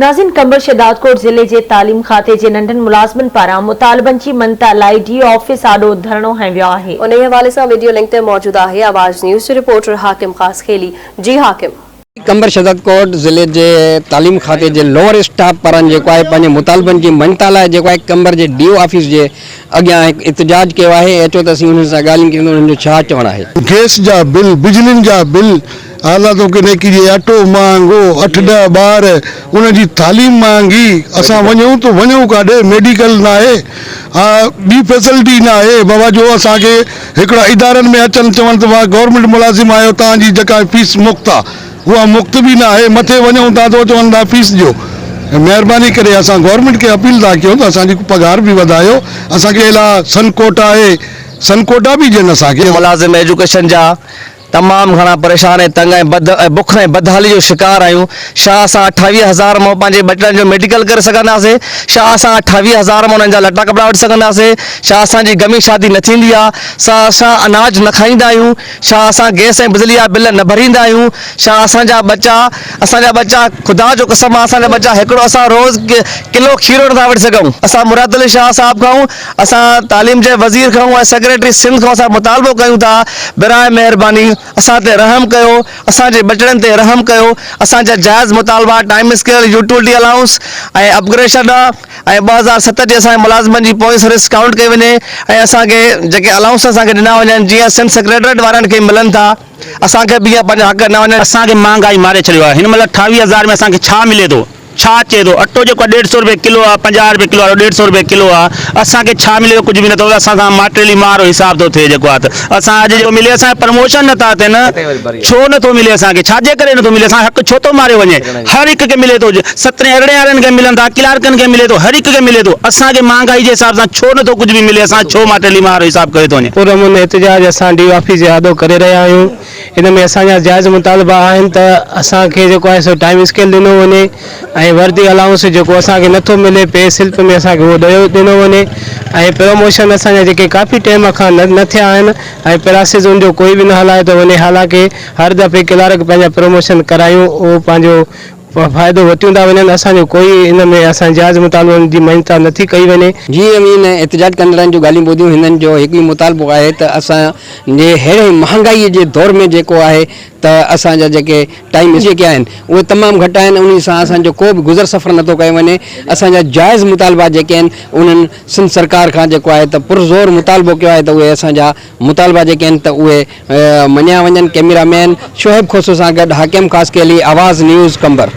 नाज़िन कंबर शहदादकोट ज़िले जे तालीम खाते जे नंढनि मुलाज़िमनि पारां मुतालबनि जी मन्नत लाइ डी ऑफिस आॾो धरणो हंयो वियो आहे। उन हवाले से वीडियो लिंक ते मौजूद है आवाज़ न्यूज़ जो रिपोर्टर हाकिम खास खेली। जी हाकिम, कंबर शहदादकोट ज़िले के तालीम खाते के लोअर स्टाफ पारां मुतालबन की मन्नत लाइ कंबर के डी ऑफिस के अग्यां एहतजाज किया है। अचो तो उन ॻाल्हियुनि छा चवण है। गैस जा बिल, बिजली जा बिल, हालातों के नेकी जे अटो महंगो, 8-10 ॿार, उनकी तालीम महंगी, असां वञूं तो वञूं काॾे, मेडिकल ना है, बी फैसिलिटी ना है बाबा जो असांखे हिकिड़ा इदारनि में अचनि चवनि तो गवर्नमेंट मुलाज़िम आयो तव्हांजी जेका फीस मुफ़्त आहे उहा मुफ़्त भी ना है, मथे वञूं था तो चवनि था फीस ॾियो। मेहरबानी करे असां गवर्नमेंट के अपील था कयूं तो असांजी पगार भी वधायो, असांखे अहिड़ा सनकोटा आहे, सनकोटा भी ॾियनि असांखे। मुलाज़िम एजुकेशन जा तमाम घना परेशान तंग बुख बदहाली जो शिकार आयूँ। छा असां 28,000 में पंहिंजे बचड़नि जो मेडिकल करे सघंदासीं? छा असां 28,000 में उन्हनि जा लटा कपड़ा वठी सघंदासीं? छा असांजी गमी शादी न थींदी आहे? असां अनाज न खाईंदा आहियूं? छा असां गैस ऐं बिजली जा बिल न भरींदा आहियूं? छा असांजा बच्चा खुदा जो कसम आहे असांजा बच्चा हिकिड़ो असां रोज़ किलो खीरो नथा वठी सघूं? असां मुराद अली शाह साहब खां, असां तालीम जे वज़ीर खां ऐं सेक्रेटरी सिंध खां असां मुतालबो कयूं था, बेराए महिरबानी असां ते रहम कयो, असांजे बचड़नि ते रहम कयो। असांजा जायज़ मुतालबा टाइम स्केल, यूटिलिटी अलाउंस ऐं अपग्रेडेशन ऐं 2007 जे असांजे मुलाज़िमनि जी पोइ सर्विस काउंट कई वञे ऐं असांखे जेके अलाउंस असांखे ॾिना वञनि, जीअं सिंध सेक्रेटरीट वारनि खे मिलनि था, असांखे बि पंहिंजा हक़ न वञनि। असांखे महांगाई मारे छॾियो आहे। हिन महिल 28,000 में असांखे छा मिले थो? छा अचे थो? अटो जेको 150 रुपए किलो आहे, 50 रुपए किलो आहे, 150 रुपए किलो आहे। असांखे छा मिले थो? कुझु बि नथो। असां सां माटेली मार हिसाब थो थिए जेको आहे। असां अॼु जेको मिले असांखे प्रमोशन नथा थियनि, छो नथो मिले? असांखे छाजे करे नथो मिले? असां हक़ छो थो मारे वञे? हर हिक खे मिले थो, 17 अरिड़हं वारनि खे मिलनि था, क्लार्कनि खे मिले थो, हर हिक खे मिले थो। असांखे महांगाई जे हिसाब सां छो नथो कुझु बि मिले? असां छो माटेली मार हिसाब करे थो वञे? पुरअमन एहतजाज असां डी ऑफिस जे आॾो करे रहिया आहियूं। इन में असांजा जायज़ मुतालबा आहिनि त असांखे जेको आहे सो टाइम स्केल ॾिनो वञे ऐं वर्दी अलाउंस जेको असांखे नथो मिले, पे स्लिप में असांखे उहो ॾिनो वञे ऐं प्रमोशन असांजा जेके काफ़ी टाइम खां न थिया आहिनि ऐं पैरासिस उनजो कोई बि न हलाए थो वञे। हालांकि हर दफ़े क्लार्क पंहिंजा प्रमोशन करायूं, उहो पंहिंजो फ़ाइदो वठूं था वञनि। असांजो कोई इन में असां जायज़ मुतालबनि जी मन्नत नथी कई वञे। जीअं इन एहतजाज कंदड़नि जो ॻाल्हियूं ॿुधियूं, हिननि जो हिकु ई मुतालबो आहे त असांजे अहिड़े महांगाई जे दौर में जेको आहे त असांजा जेके टाइम जेके आहिनि उहे तमामु घटि आहिनि, उन सां असांजो को बि गुज़र सफ़र नथो कयो वञे। असांजा जाइज़ मुतालबा जेके आहिनि उन्हनि सिंध सरकार खां जेको आहे त पुरज़ोर मुतालबो कयो आहे त उहे असांजा मुतालबा जेके आहिनि त उहे मञिया वञनि। कैमरामैन शोहेब खोसो सां गॾु हाकिम ख़ास केली, आवाज़ न्यूज़ कंबर।